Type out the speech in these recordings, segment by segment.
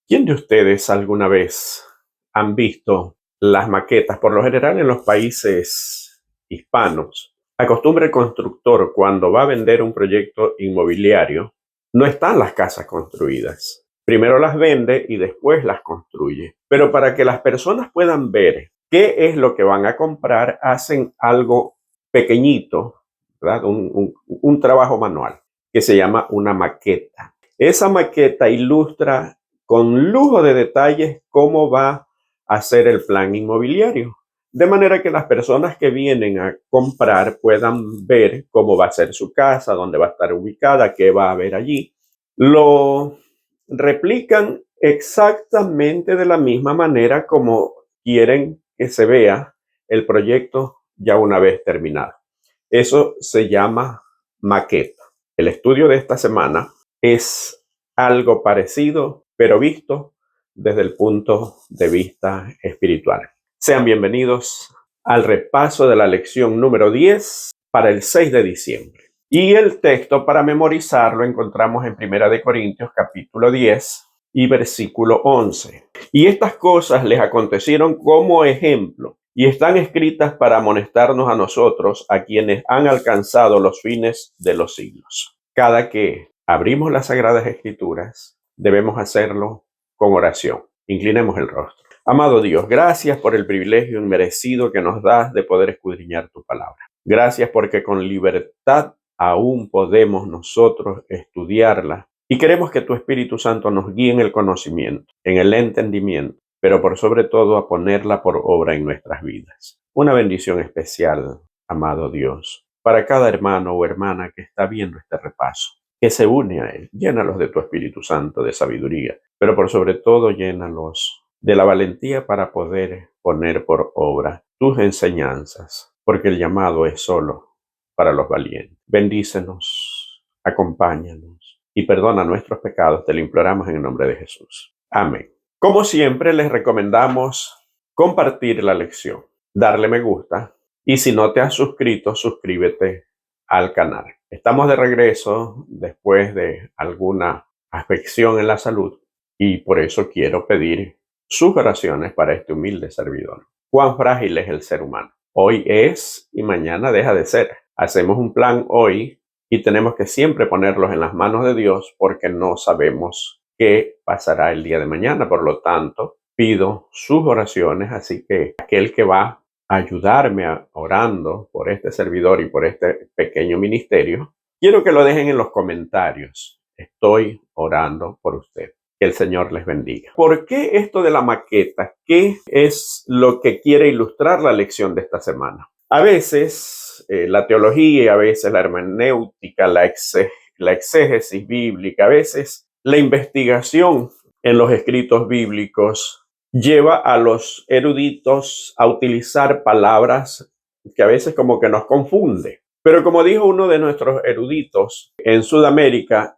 ¿Quién de ustedes alguna vez han visto las maquetas? Por lo general en los países hispanos, acostumbra el constructor cuando va a vender un proyecto inmobiliario, no están las casas construidas. Primero las vende y después las construye. Pero para que las personas puedan ver qué es lo que van a comprar, hacen algo pequeñito, ¿verdad? Un trabajo manual que se llama una maqueta. Esa maqueta ilustra con lujo de detalles cómo va a ser el plan inmobiliario. De manera que las personas que vienen a comprar puedan ver cómo va a ser su casa, dónde va a estar ubicada, qué va a haber allí. Lo replican exactamente de la misma manera como quieren que se vea el proyecto ya una vez terminado. Eso se llama maqueta. El estudio de esta semana es algo parecido, pero visto desde el punto de vista espiritual. Sean bienvenidos al repaso de la lección número 10 para el 6 de diciembre. Y el texto para memorizarlo encontramos en 1 de Corintios capítulo 10 y versículo 11. Y estas cosas les acontecieron como ejemplo y están escritas para amonestarnos a nosotros, a quienes han alcanzado los fines de los siglos. Cada que abrimos las Sagradas Escrituras, debemos hacerlo con oración. Inclinemos el rostro. Amado Dios, gracias por el privilegio inmerecido que nos das de poder escudriñar tu palabra. Gracias porque con libertad aún podemos nosotros estudiarla y queremos que tu Espíritu Santo nos guíe en el conocimiento, en el entendimiento, pero por sobre todo a ponerla por obra en nuestras vidas. Una bendición especial, amado Dios, para cada hermano o hermana que está viendo este repaso, que se une a él. Llénalos de tu Espíritu Santo, de sabiduría, pero por sobre todo llénalos de la valentía para poder poner por obra tus enseñanzas, porque el llamado es solo para los valientes. Bendícenos, acompáñanos y perdona nuestros pecados, te lo imploramos en el nombre de Jesús. Amén. Como siempre, les recomendamos compartir la lección, darle me gusta y si no te has suscrito, suscríbete al canal. Estamos de regreso después de alguna afección en la salud y por eso quiero pedir sus oraciones para este humilde servidor. Cuán frágil es el ser humano. Hoy es y mañana deja de ser. Hacemos un plan hoy y tenemos que siempre ponerlos en las manos de Dios porque no sabemos qué pasará el día de mañana. Por lo tanto, pido sus oraciones, así que aquel que va a ayudarme orando por este servidor y por este pequeño ministerio, quiero que lo dejen en los comentarios. Estoy orando por usted. Que el Señor les bendiga. ¿Por qué esto de la maqueta? ¿Qué es lo que quiere ilustrar la lección de esta semana? A veces la teología, a veces la hermenéutica, la exégesis bíblica, a veces la investigación en los escritos bíblicos lleva a los eruditos a utilizar palabras que a veces como que nos confunde. Pero como dijo uno de nuestros eruditos en Sudamérica,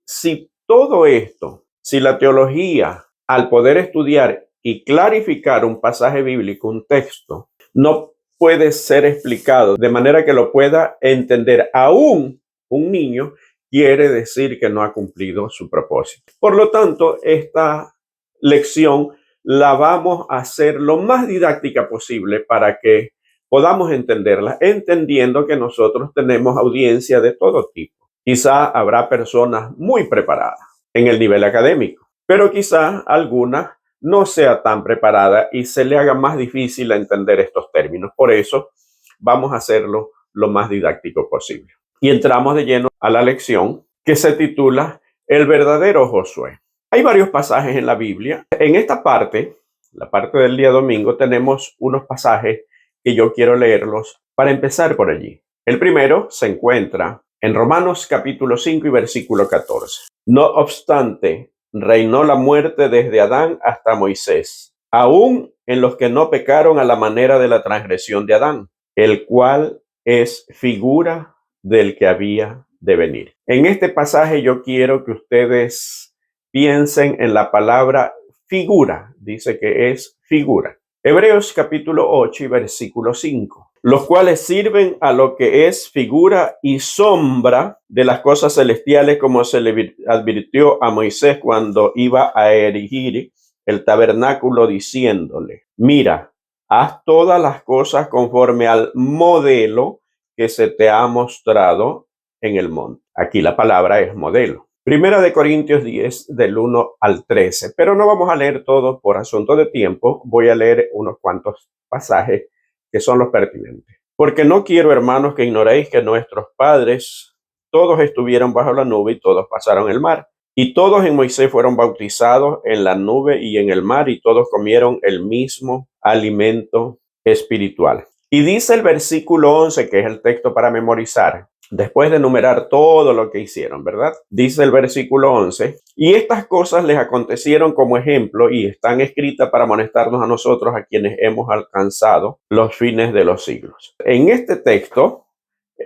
si todo esto, si la teología, al poder estudiar y clarificar un pasaje bíblico, un texto, no puede ser explicado de manera que lo pueda entender aún un niño, quiere decir que no ha cumplido su propósito. Por lo tanto, esta lección la vamos a hacer lo más didáctica posible para que podamos entenderla, entendiendo que nosotros tenemos audiencia de todo tipo. Quizá habrá personas muy preparadas en el nivel académico, pero quizá alguna no sea tan preparada y se le haga más difícil entender estos términos. Por eso vamos a hacerlo lo más didáctico posible. Y entramos de lleno a la lección que se titula El verdadero Josué. Hay varios pasajes en la Biblia. En esta parte, la parte del día domingo, tenemos unos pasajes que yo quiero leerlos para empezar por allí. El primero se encuentra en Romanos capítulo 5 y versículo 14. No obstante, reinó la muerte desde Adán hasta Moisés, aún en los que no pecaron a la manera de la transgresión de Adán, el cual es figura del que había de venir. En este pasaje yo quiero que ustedes piensen en la palabra figura. Dice que es figura. Hebreos capítulo 8 y versículo 5. los cuales sirven a lo que es figura y sombra de las cosas celestiales, como se le advirtió a Moisés cuando iba a erigir el tabernáculo, diciéndole: mira, haz todas las cosas conforme al modelo que se te ha mostrado en el monte. Aquí la palabra es modelo. Primera de Corintios 10, del 1 al 13, pero no vamos a leer todo por asunto de tiempo. Voy a leer unos cuantos pasajes que son los pertinentes. Porque no quiero, hermanos, que ignoréis que nuestros padres todos estuvieron bajo la nube y todos pasaron el mar. Y todos en Moisés fueron bautizados en la nube y en el mar, y todos comieron el mismo alimento espiritual. Y dice el versículo 11, que es el texto para memorizar, después de enumerar todo lo que hicieron, ¿verdad? Dice el versículo 11, y estas cosas les acontecieron como ejemplo y están escritas para amonestarnos a nosotros, a quienes hemos alcanzado los fines de los siglos. En este texto,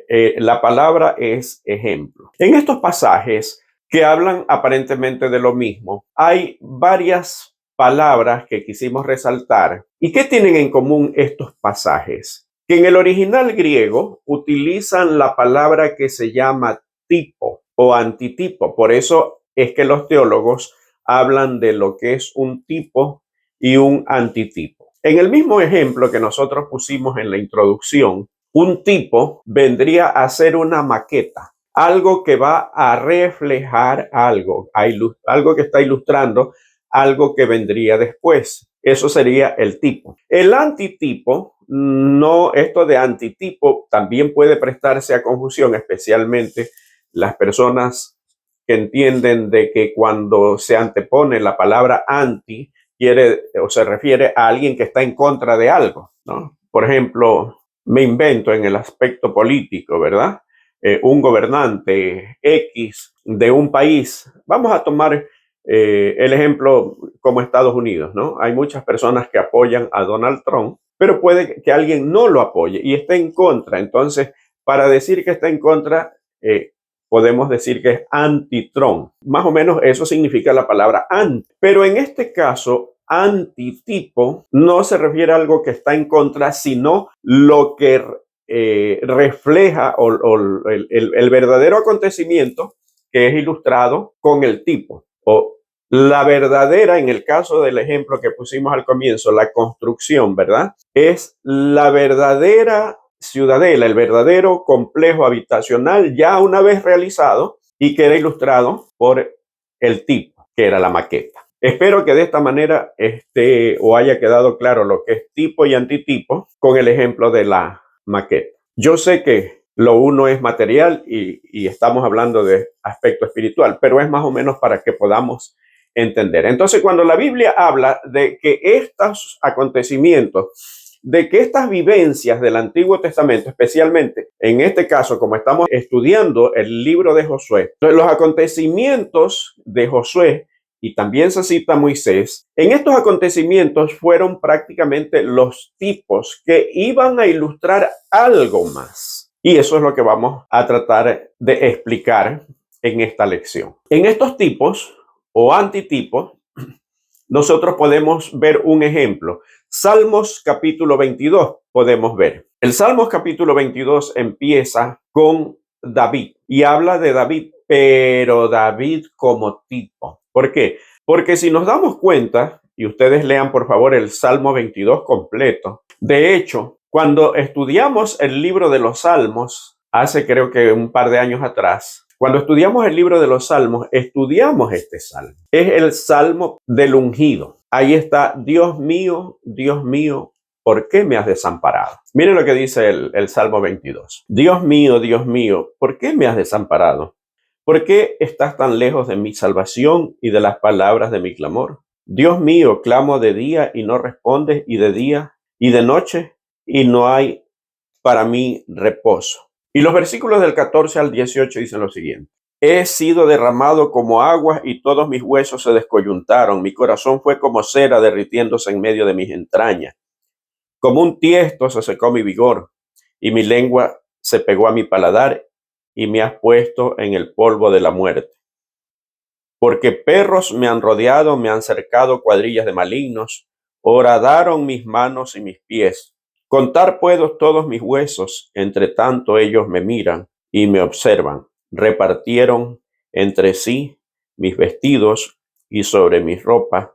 la palabra es ejemplo. En estos pasajes que hablan aparentemente de lo mismo, hay varias palabras que quisimos resaltar. ¿Y qué tienen en común estos pasajes? Que en el original griego utilizan la palabra que se llama tipo o antitipo. Por eso es que los teólogos hablan de lo que es un tipo y un antitipo. En el mismo ejemplo que nosotros pusimos en la introducción, un tipo vendría a ser una maqueta, algo que va a reflejar algo, algo que está ilustrando algo que vendría después. Eso sería el tipo. El antitipo, no, esto de antitipo también puede prestarse a confusión, especialmente las personas que entienden de que cuando se antepone la palabra anti, quiere o se refiere a alguien que está en contra de algo, ¿no? Por ejemplo, me invento en el aspecto político, ¿verdad? Un gobernante X de un país, vamos a tomar el ejemplo como Estados Unidos, ¿no? Hay muchas personas que apoyan a Donald Trump, pero puede que alguien no lo apoye y esté en contra. Entonces, para decir que está en contra, podemos decir que es anti-Trump. Más o menos eso significa la palabra anti. Pero en este caso, antitipo no se refiere a algo que está en contra, sino lo que refleja el verdadero acontecimiento que es ilustrado con el tipo. O la verdadera, en el caso del ejemplo que pusimos al comienzo, la construcción, ¿verdad? Es la verdadera ciudadela, el verdadero complejo habitacional ya una vez realizado y que era ilustrado por el tipo, que era la maqueta. Espero que de esta manera esté o haya quedado claro lo que es tipo y antitipo con el ejemplo de la maqueta. Yo sé que lo uno es material y estamos hablando de aspecto espiritual, pero es más o menos para que podamos entender. Entonces, cuando la Biblia habla de que estos acontecimientos, de que estas vivencias del Antiguo Testamento, especialmente en este caso, como estamos estudiando el libro de Josué, los acontecimientos de Josué, y también se cita Moisés, en estos acontecimientos fueron prácticamente los tipos que iban a ilustrar algo más. Y eso es lo que vamos a tratar de explicar en esta lección. En estos tipos o antitipos, nosotros podemos ver un ejemplo. Salmos capítulo 22 podemos ver. El Salmos capítulo 22 empieza con David y habla de David, pero David como tipo. ¿Por qué? Porque si nos damos cuenta, y ustedes lean por favor el Salmo 22 completo, de hecho, cuando estudiamos el libro de los Salmos, hace creo que un par de años atrás, cuando estudiamos el libro de los Salmos, estudiamos este salmo. Es el Salmo del ungido. Ahí está: Dios mío, ¿por qué me has desamparado? Miren lo que dice el Salmo 22. Dios mío, ¿por qué me has desamparado? ¿Por qué estás tan lejos de mi salvación y de las palabras de mi clamor? Dios mío, clamo de día y no respondes, y de día y de noche y no hay para mí reposo. Y los versículos del 14 al 18 dicen lo siguiente: he sido derramado como agua y todos mis huesos se descoyuntaron. Mi corazón fue como cera derritiéndose en medio de mis entrañas. Como un tiesto se secó mi vigor y mi lengua se pegó a mi paladar, y me has puesto en el polvo de la muerte. Porque perros me han rodeado, me han cercado cuadrillas de malignos, horadaron mis manos y mis pies. Contar puedo todos mis huesos, entre tanto ellos me miran y me observan. Repartieron entre sí mis vestidos y sobre mis ropas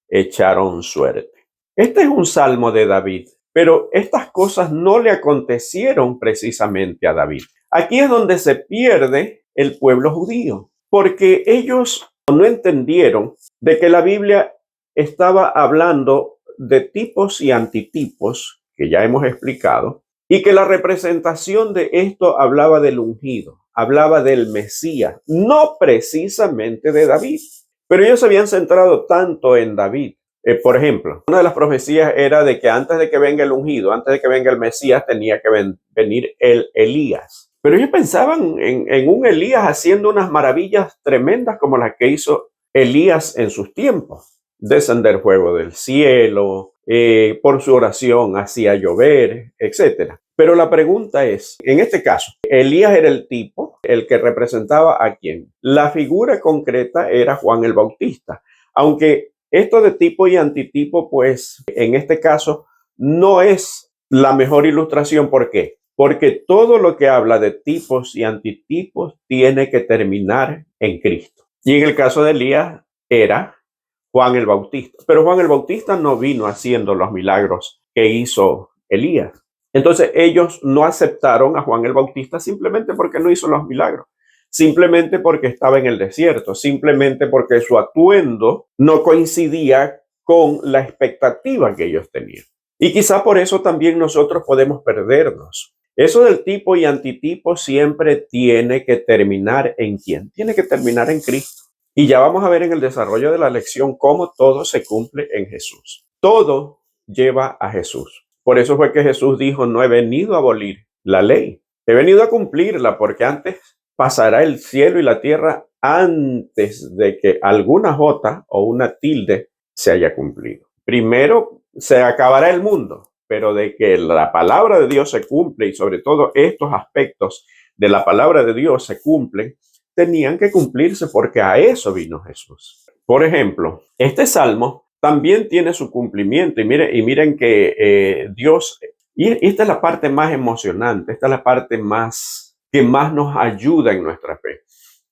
echaron suerte. Este es un salmo de David, pero estas cosas no le acontecieron precisamente a David. Aquí es donde se pierde el pueblo judío, porque ellos no entendieron de que la Biblia estaba hablando de tipos y antitipos, que ya hemos explicado, y que la representación de esto hablaba del ungido, hablaba del Mesías, no precisamente de David. Pero ellos se habían centrado tanto en David. Por ejemplo, una de las profecías era de que antes de que venga el ungido, antes de que venga el Mesías, tenía que venir el Elías. Pero ellos pensaban en un Elías haciendo unas maravillas tremendas como las que hizo Elías en sus tiempos. Descender fuego del cielo, por su oración hacía llover, etcétera. Pero la pregunta es, en este caso, Elías era el tipo, el que representaba a quién. La figura concreta era Juan el Bautista, aunque esto de tipo y antitipo, pues en este caso no es la mejor ilustración. ¿Por qué? Porque todo lo que habla de tipos y antitipos tiene que terminar en Cristo. Y en el caso de Elías era Juan el Bautista. Pero Juan el Bautista no vino haciendo los milagros que hizo Elías. Entonces ellos no aceptaron a Juan el Bautista simplemente porque no hizo los milagros, simplemente porque estaba en el desierto, simplemente porque su atuendo no coincidía con la expectativa que ellos tenían. Y quizá por eso también nosotros podemos perdernos. Eso del tipo y antitipo siempre tiene que terminar ¿en quién? Tiene que terminar en Cristo. Y ya vamos a ver en el desarrollo de la lección cómo todo se cumple en Jesús. Todo lleva a Jesús. Por eso fue que Jesús dijo, no he venido a abolir la ley, he venido a cumplirla, porque antes pasará el cielo y la tierra antes de que alguna jota o una tilde se haya cumplido. Primero se acabará el mundo, pero de que la palabra de Dios se cumple y sobre todo estos aspectos de la palabra de Dios se cumplen, tenían que cumplirse porque a eso vino Jesús. Por ejemplo, este salmo también tiene su cumplimiento y miren que Dios, y esta es la parte más emocionante, esta es la parte que más nos ayuda en nuestra fe,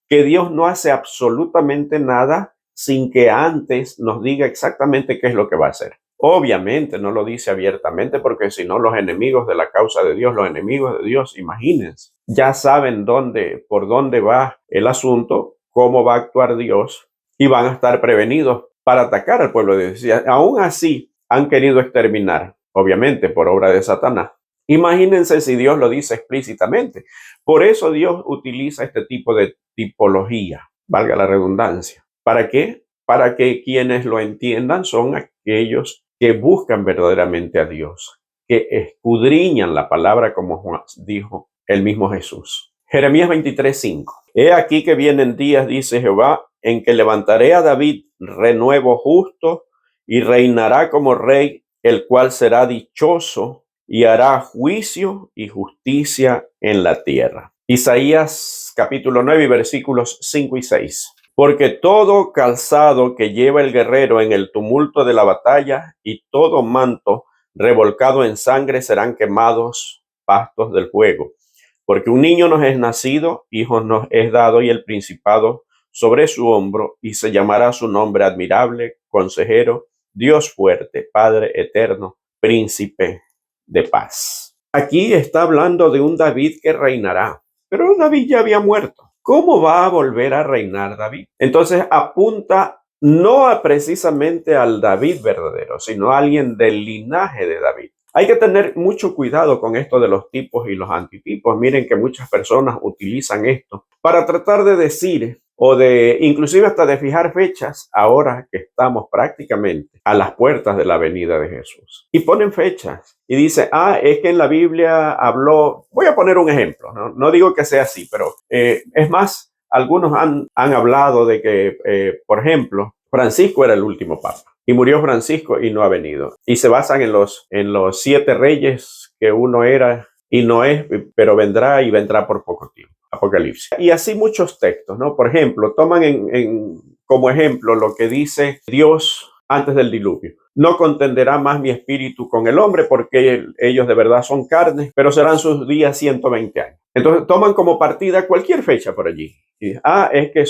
que Dios no hace absolutamente nada sin que antes nos diga exactamente qué es lo que va a hacer. Obviamente no lo dice abiertamente porque si no los enemigos de la causa de Dios, los enemigos de Dios, imagínense, ya saben por dónde va el asunto, cómo va a actuar Dios y van a estar prevenidos para atacar al pueblo de Dios. Y aún así han querido exterminar, obviamente por obra de Satanás. Imagínense si Dios lo dice explícitamente. Por eso Dios utiliza este tipo de tipología, valga la redundancia. ¿Para qué? Para que quienes lo entiendan son aquellos que buscan verdaderamente a Dios, que escudriñan la palabra como dijo el mismo Jesús. Jeremías 23:5. He aquí que vienen días, dice Jehová, en que levantaré a David renuevo justo y reinará como rey, el cual será dichoso y hará juicio y justicia en la tierra. Isaías capítulo 9 versículos 5 y 6. Porque todo calzado que lleva el guerrero en el tumulto de la batalla y todo manto revolcado en sangre serán quemados pastos del fuego. Porque un niño nos es nacido, hijo nos es dado y el principado sobre su hombro, y se llamará su nombre admirable, consejero, Dios fuerte, Padre eterno, príncipe de paz. Aquí está hablando de un David que reinará, pero David ya había muerto. ¿Cómo va a volver a reinar David? Entonces apunta no precisamente al David verdadero, sino a alguien del linaje de David. Hay que tener mucho cuidado con esto de los tipos y los antitipos. Miren que muchas personas utilizan esto para tratar de decir o de inclusive hasta de fijar fechas ahora que estamos prácticamente a las puertas de la venida de Jesús. Y ponen fechas y dice, es que en la Biblia habló, voy a poner un ejemplo, no digo que sea así, pero es más, algunos han hablado de que, por ejemplo, Francisco era el último papa. Y murió Francisco y no ha venido. Y se basan en los 7 reyes que uno era y no es, pero vendrá y vendrá por poco tiempo. Apocalipsis. Y así muchos textos, ¿no? Por ejemplo, toman como ejemplo lo que dice Dios antes del diluvio. no contenderá más mi espíritu con el hombre, porque ellos de verdad son carne, pero serán sus días 120 años. Entonces toman como partida cualquier fecha por allí. Y, es que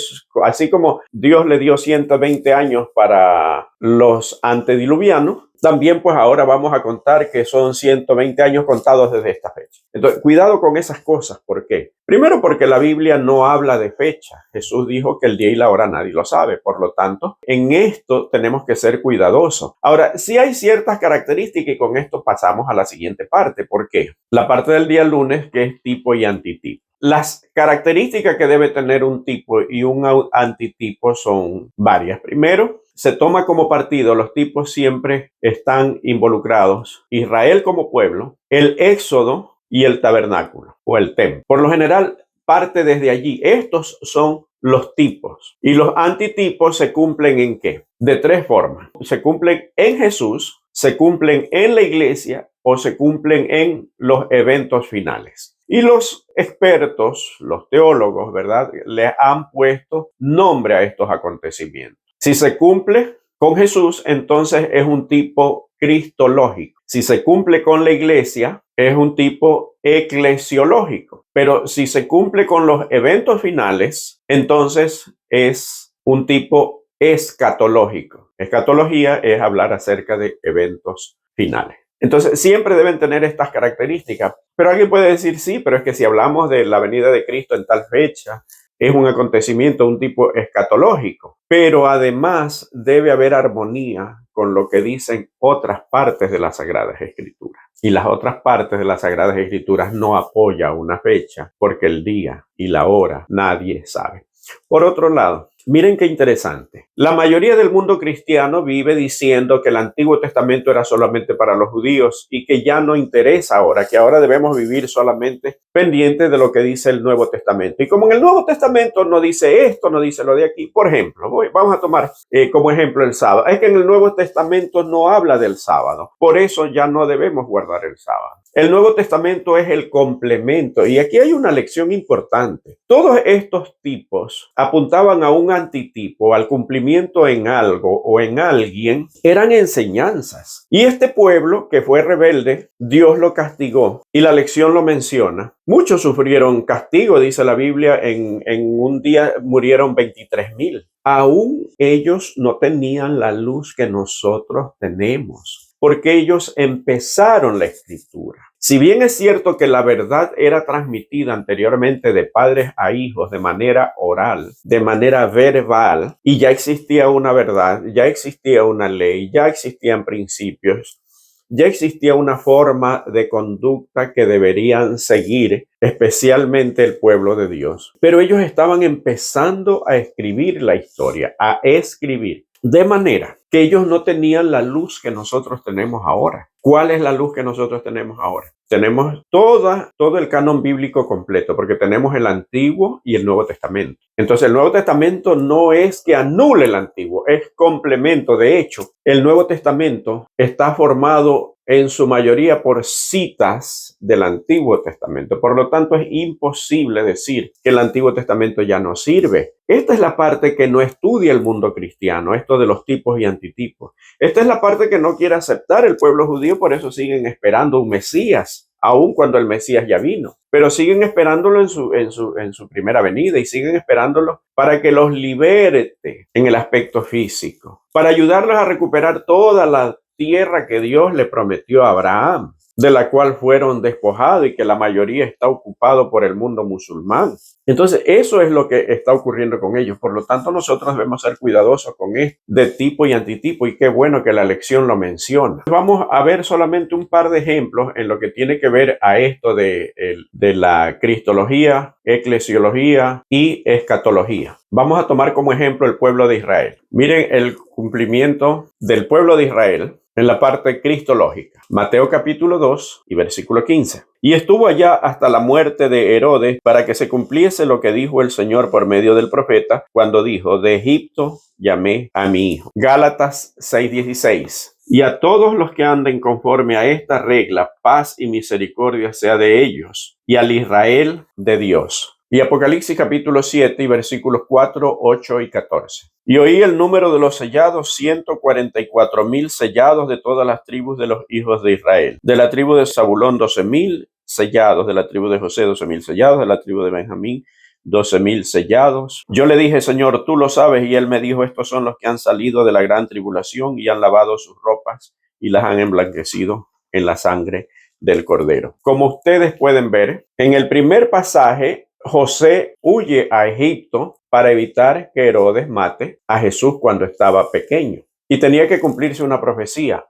así como Dios le dio 120 años para los antediluvianos, también pues ahora vamos a contar que son 120 años contados desde esta fecha. Entonces, cuidado con esas cosas. ¿Por qué? Primero, porque la Biblia no habla de fecha. Jesús dijo que el día y la hora nadie lo sabe. Por lo tanto, en esto tenemos que ser cuidadosos. Ahora, sí hay ciertas características y con esto pasamos a la siguiente parte. ¿Por qué? La parte del día lunes, que es tipo y antitipo. Las características que debe tener un tipo y un antitipo son varias. Primero, se toma como partido, los tipos siempre están involucrados, Israel como pueblo, el éxodo y el tabernáculo o el templo. Por lo general, parte desde allí. Estos son los tipos. Y los antitipos se cumplen ¿en qué? De tres formas. Se cumplen en Jesús, se cumplen en la iglesia o se cumplen en los eventos finales. Y los expertos, los teólogos, ¿verdad?, le han puesto nombre a estos acontecimientos. Si se cumple con Jesús, entonces es un tipo cristológico. Si se cumple con la iglesia, es un tipo eclesiológico. Pero si se cumple con los eventos finales, entonces es un tipo escatológico. Escatología es hablar acerca de eventos finales. Entonces, siempre deben tener estas características. Pero alguien puede decir, sí, pero es que si hablamos de la venida de Cristo en tal fecha, es un acontecimiento, un tipo escatológico. Pero además debe haber armonía con lo que dicen otras partes de las Sagradas Escrituras. Y las otras partes de las Sagradas Escrituras no apoyan una fecha, porque el día y la hora nadie sabe. Por otro lado, miren qué interesante. La mayoría del mundo cristiano vive diciendo que el Antiguo Testamento era solamente para los judíos y que ya no interesa ahora, que ahora debemos vivir solamente pendientes de lo que dice el Nuevo Testamento. Y como en el Nuevo Testamento no dice esto, no dice lo de aquí, por ejemplo, vamos a tomar como ejemplo el sábado. Es que en el Nuevo Testamento no habla del sábado, por eso ya no debemos guardar el sábado. El Nuevo Testamento es el complemento y aquí hay una lección importante. Todos estos tipos apuntaban a un antitipo, al cumplimiento en algo o en alguien, eran enseñanzas. Y este pueblo que fue rebelde, Dios lo castigó y la lección lo menciona. Muchos sufrieron castigo, dice la Biblia, en un día murieron 23,000. Aún ellos no tenían la luz que nosotros tenemos, porque ellos empezaron la escritura. Si bien es cierto que la verdad era transmitida anteriormente de padres a hijos de manera oral, de manera verbal, y ya existía una verdad, ya existía una ley, ya existían principios, ya existía una forma de conducta que deberían seguir, especialmente el pueblo de Dios. Pero ellos estaban empezando a escribir la historia, a escribir. De manera que ellos no tenían la luz que nosotros tenemos ahora. ¿Cuál es la luz que nosotros tenemos ahora? Tenemos todo el canon bíblico completo, porque tenemos el Antiguo y el Nuevo Testamento. Entonces, el Nuevo Testamento no es que anule el Antiguo, es complemento. De hecho, el Nuevo Testamento está formado en su mayoría por citas del Antiguo Testamento. Por lo tanto, es imposible decir que el Antiguo Testamento ya no sirve. Esta es la parte que no estudia el mundo cristiano, esto de los tipos y antitipos. Esta es la parte que no quiere aceptar el pueblo judío, por eso siguen esperando un Mesías, aun cuando el Mesías ya vino. Pero siguen esperándolo en su primera venida y siguen esperándolo para que los libere en el aspecto físico, para ayudarlos a recuperar toda la tierra que Dios le prometió a Abraham, de la cual fueron despojados y que la mayoría está ocupado por el mundo musulmán. Entonces, eso es lo que está ocurriendo con ellos. Por lo tanto, nosotros debemos ser cuidadosos con esto de tipo y antitipo, y qué bueno que la lección lo menciona. Vamos a ver solamente un par de ejemplos en lo que tiene que ver a esto de la cristología, eclesiología y escatología. Vamos a tomar como ejemplo el pueblo de Israel. Miren el cumplimiento del pueblo de Israel en la parte cristológica. Mateo capítulo 2 y versículo 15. Y estuvo allá hasta la muerte de Herodes, para que se cumpliese lo que dijo el Señor por medio del profeta, cuando dijo: de Egipto llamé a mi hijo. Gálatas 6:16. Y a todos los que anden conforme a esta regla, paz y misericordia sea de ellos, y al Israel de Dios. Y Apocalipsis capítulo 7 y versículos 4, 8 y 14. Y oí el número de los sellados, 144,000 sellados de todas las tribus de los hijos de Israel. De la tribu de Zabulón, 12,000 sellados. De la tribu de José, 12,000 sellados. De la tribu de Benjamín, 12,000 sellados. Yo le dije, Señor, tú lo sabes. Y él me dijo, estos son los que han salido de la gran tribulación y han lavado sus ropas y las han emblanquecido en la sangre del Cordero. Como ustedes pueden ver, en el primer pasaje, José huye a Egipto para evitar que Herodes mate a Jesús cuando estaba pequeño. Y tenía que cumplirse una profecía.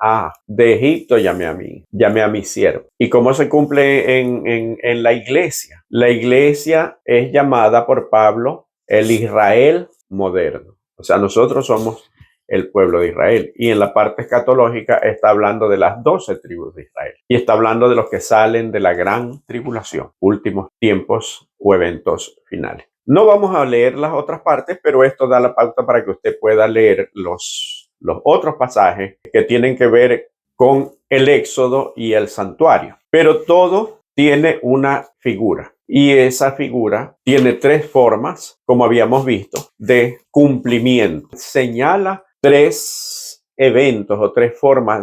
De Egipto llamé a mi siervo. ¿Y cómo se cumple en la iglesia? La iglesia es llamada por Pablo el Israel moderno. O sea, nosotros somos el pueblo de Israel. Y en la parte escatológica está hablando de las 12 tribus de Israel. Y está hablando de los que salen de la gran tribulación, últimos tiempos o eventos finales. No vamos a leer las otras partes, pero esto da la pauta para que usted pueda leer los otros pasajes que tienen que ver con el Éxodo y el santuario. Pero todo tiene una figura. Y esa figura tiene 3 formas, como habíamos visto, de cumplimiento. Señala 3 eventos o 3 formas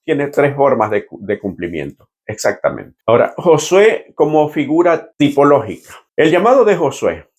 tiene 3 formas de cumplimiento. Exactamente. Ahora, Josué como figura tipológica. El llamado de Josué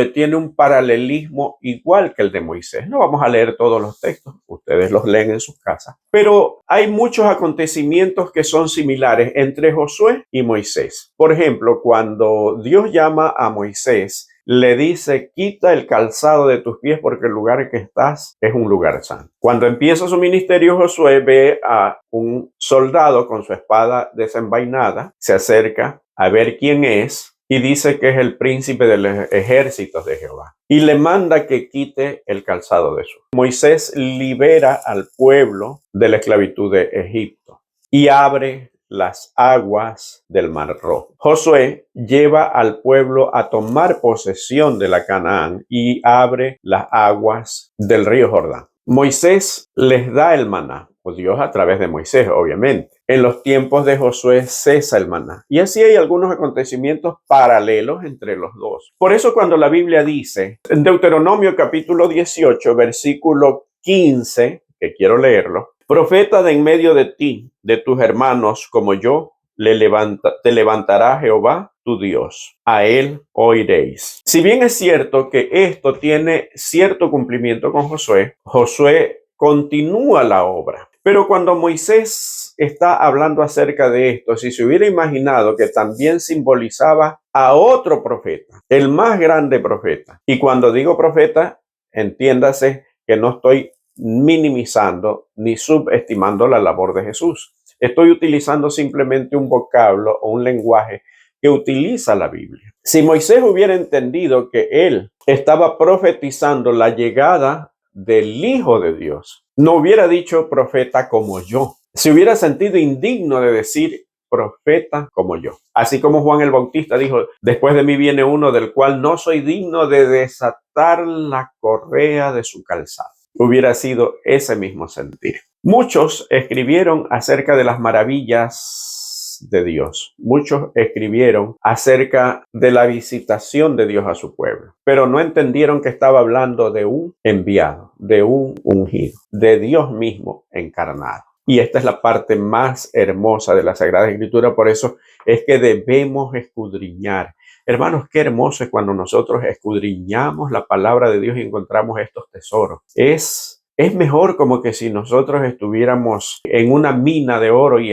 tiene un paralelismo igual que el de Moisés. No vamos a leer todos los textos, ustedes los leen en sus casas, pero hay muchos acontecimientos que son similares entre Josué y Moisés. Por ejemplo, cuando Dios llama a Moisés, le dice, quita el calzado de tus pies porque el lugar en que estás es un lugar santo. Cuando empieza su ministerio, Josué ve a un soldado con su espada desenvainada, se acerca a ver quién es y dice que es el príncipe de los ejércitos de Jehová y le manda que quite el calzado de su. Moisés libera al pueblo de la esclavitud de Egipto y abre las aguas del Mar Rojo. Josué lleva al pueblo a tomar posesión de la Canaán y abre las aguas del río Jordán. Moisés les da el maná, o Dios a través de Moisés, obviamente. En los tiempos de Josué cesa el maná. Y así hay algunos acontecimientos paralelos entre los dos. Por eso cuando la Biblia dice, en Deuteronomio capítulo 18, versículo 15, que quiero leerlo, profeta de en medio de ti, de tus hermanos como yo, te levantará Jehová tu Dios. A él oiréis. Si bien es cierto que esto tiene cierto cumplimiento con Josué, Josué continúa la obra. Pero cuando Moisés está hablando acerca de esto, si se hubiera imaginado que también simbolizaba a otro profeta, el más grande profeta. Y cuando digo profeta, entiéndase que no estoy minimizando ni subestimando la labor de Jesús. Estoy utilizando simplemente un vocablo o un lenguaje que utiliza la Biblia. Si Moisés hubiera entendido que él estaba profetizando la llegada del Hijo de Dios, no hubiera dicho profeta como yo. Se hubiera sentido indigno de decir profeta como yo. Así como Juan el Bautista dijo, después de mí viene uno del cual no soy digno de desatar la correa de su calzado. Hubiera sido ese mismo sentir. Muchos escribieron acerca de las maravillas de Dios. Muchos escribieron acerca de la visitación de Dios a su pueblo, pero no entendieron que estaba hablando de un enviado, de un ungido, de Dios mismo encarnado. Y esta es la parte más hermosa de la Sagrada Escritura, por eso es que debemos escudriñar. Hermanos, qué hermoso es cuando nosotros escudriñamos la palabra de Dios y encontramos estos tesoros. Es mejor como que si nosotros estuviéramos en una mina de oro y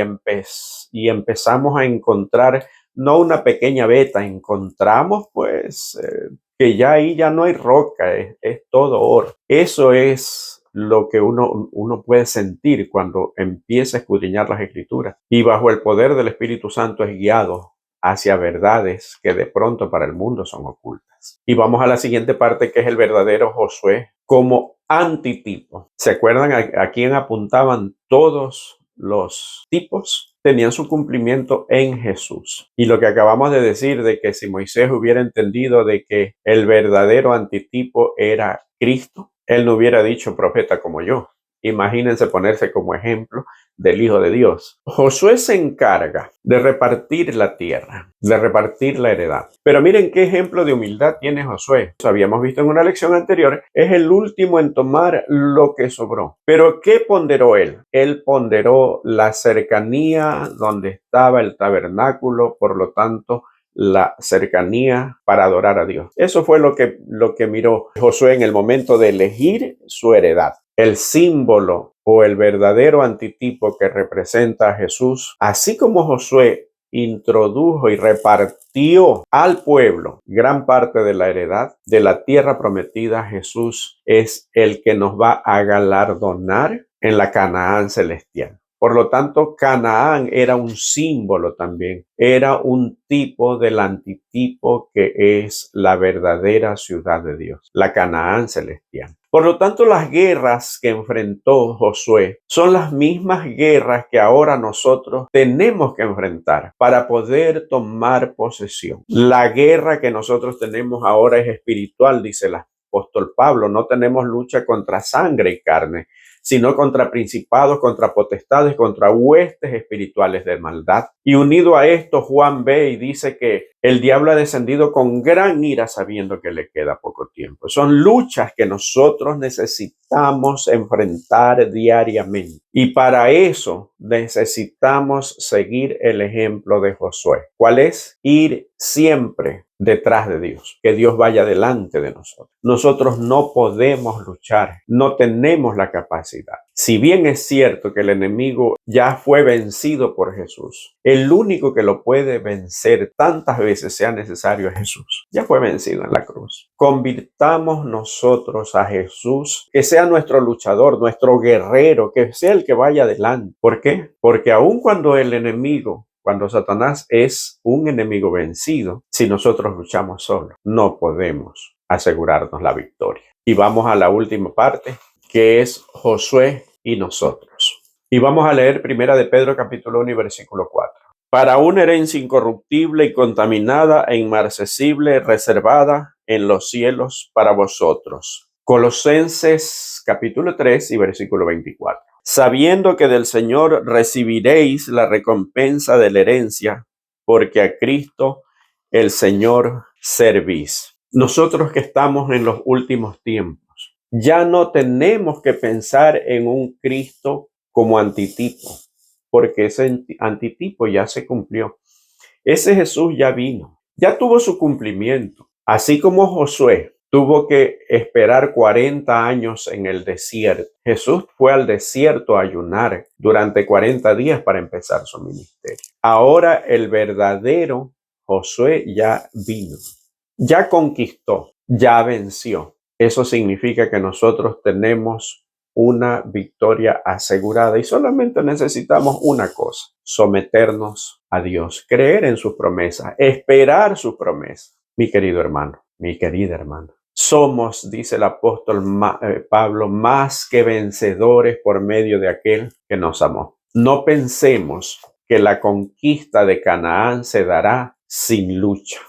empezamos a encontrar, no una pequeña veta, encontramos que ya ahí ya no hay roca, es todo oro. Eso es lo que uno puede sentir cuando empieza a escudriñar las Escrituras y bajo el poder del Espíritu Santo es guiado hacia verdades que de pronto para el mundo son ocultas. Y vamos a la siguiente parte, que es el verdadero Josué como antitipo. ¿Se acuerdan a quién apuntaban todos los tipos? Tenían su cumplimiento en Jesús. Y lo que acabamos de decir de que si Moisés hubiera entendido de que el verdadero antitipo era Cristo, él no hubiera dicho profeta como yo. Imagínense ponerse como ejemplo del Hijo de Dios. Josué se encarga de repartir la tierra, de repartir la heredad. Pero miren qué ejemplo de humildad tiene Josué. Eso habíamos visto en una lección anterior. Es el último en tomar lo que sobró. Pero ¿qué ponderó él? Él ponderó la cercanía donde estaba el tabernáculo, por lo tanto, la cercanía para adorar a Dios. Eso fue lo que miró Josué en el momento de elegir su heredad. El símbolo o el verdadero antitipo que representa a Jesús, así como Josué introdujo y repartió al pueblo gran parte de la heredad de la tierra prometida, Jesús es el que nos va a galardonar en la Canaán celestial. Por lo tanto, Canaán era un símbolo también, era un tipo del antitipo que es la verdadera ciudad de Dios, la Canaán celestial. Por lo tanto, las guerras que enfrentó Josué son las mismas guerras que ahora nosotros tenemos que enfrentar para poder tomar posesión. La guerra que nosotros tenemos ahora es espiritual, dice el apóstol Pablo. No tenemos lucha contra sangre y carne, sino contra principados, contra potestades, contra huestes espirituales de maldad. Y unido a esto, Juan ve y dice que el diablo ha descendido con gran ira sabiendo que le queda poco tiempo. Son luchas que nosotros necesitamos enfrentar diariamente. Y para eso necesitamos seguir el ejemplo de Josué. ¿Cuál es? Ir siempre detrás de Dios, que Dios vaya delante de nosotros. Nosotros no podemos luchar, no tenemos la capacidad. Si bien es cierto que el enemigo ya fue vencido por Jesús, el único que lo puede vencer tantas veces sea necesario es Jesús. Ya fue vencido en la cruz. Convirtamos nosotros a Jesús, que sea nuestro luchador, nuestro guerrero, que sea el que vaya adelante. ¿Por qué? Porque aun cuando el enemigo, cuando Satanás es un enemigo vencido, si nosotros luchamos solos, no podemos asegurarnos la victoria. Y vamos a la última parte, que es Josué y nosotros. Y vamos a leer Primera de Pedro capítulo 1 y versículo 4. Para una herencia incorruptible y contaminada e inmarcesible, reservada en los cielos para vosotros. Colosenses capítulo 3 y versículo 24. Sabiendo que del Señor recibiréis la recompensa de la herencia, porque a Cristo el Señor servís. Nosotros que estamos en los últimos tiempos, ya no tenemos que pensar en un Cristo como antitipo, porque ese antitipo ya se cumplió. Ese Jesús ya vino, ya tuvo su cumplimiento. Así como Josué tuvo que esperar 40 años en el desierto, Jesús fue al desierto a ayunar durante 40 días para empezar su ministerio. Ahora el verdadero Josué ya vino, ya conquistó, ya venció. Eso significa que nosotros tenemos una victoria asegurada y solamente necesitamos una cosa: someternos a Dios, creer en sus promesas, esperar sus promesas. Mi querido hermano, mi querida hermana, somos, dice el apóstol Pablo, más que vencedores por medio de aquel que nos amó. No pensemos que la conquista de Canaán se dará sin lucha.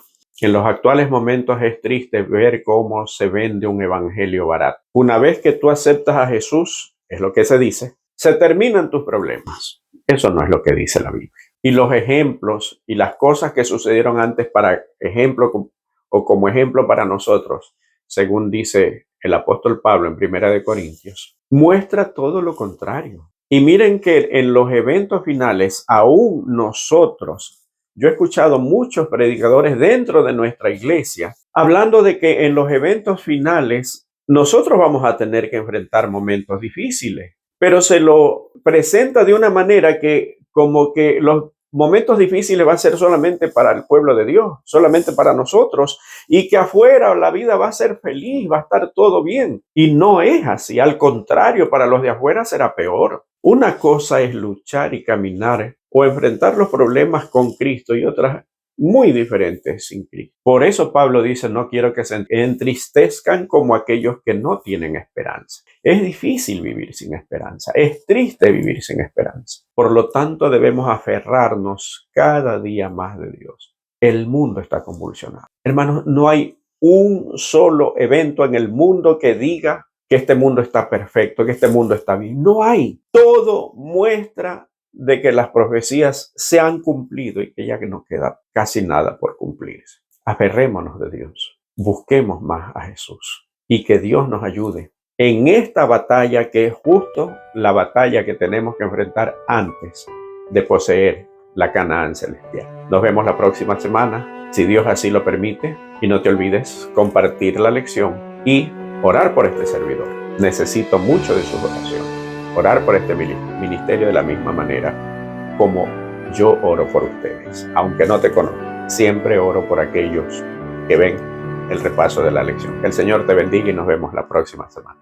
En los actuales momentos es triste ver cómo se vende un evangelio barato. Una vez que tú aceptas a Jesús, es lo que se dice, se terminan tus problemas. Eso no es lo que dice la Biblia. Y los ejemplos y las cosas que sucedieron antes para ejemplo o como ejemplo para nosotros, según dice el apóstol Pablo en Primera de Corintios, muestra todo lo contrario. Y miren que en los eventos finales, aún nosotros, yo he escuchado muchos predicadores dentro de nuestra iglesia hablando de que en los eventos finales nosotros vamos a tener que enfrentar momentos difíciles, pero se lo presenta de una manera que como que los momentos difíciles van a ser solamente para el pueblo de Dios, solamente para nosotros, y que afuera la vida va a ser feliz, va a estar todo bien. Y no es así, al contrario, para los de afuera será peor. Una cosa es luchar y caminar o enfrentar los problemas con Cristo y otras muy diferentes sin Cristo. Por eso Pablo dice, no quiero que se entristezcan como aquellos que no tienen esperanza. Es difícil vivir sin esperanza, es triste vivir sin esperanza. Por lo tanto, debemos aferrarnos cada día más de Dios. El mundo está convulsionado. Hermanos, no hay un solo evento en el mundo que diga que este mundo está perfecto, que este mundo está bien. No hay. Todo muestra de que las profecías se han cumplido y que ya que no queda casi nada por cumplirse. Aferrémonos de Dios. Busquemos más a Jesús y que Dios nos ayude en esta batalla que es justo la batalla que tenemos que enfrentar antes de poseer la Canaán celestial. Nos vemos la próxima semana, si Dios así lo permite, y no te olvides compartir la lección y orar por este servidor. Necesito mucho de sus oraciones. Orar por este ministerio de la misma manera como yo oro por ustedes. Aunque no te conozco, siempre oro por aquellos que ven el repaso de la lección. Que el Señor te bendiga y nos vemos la próxima semana.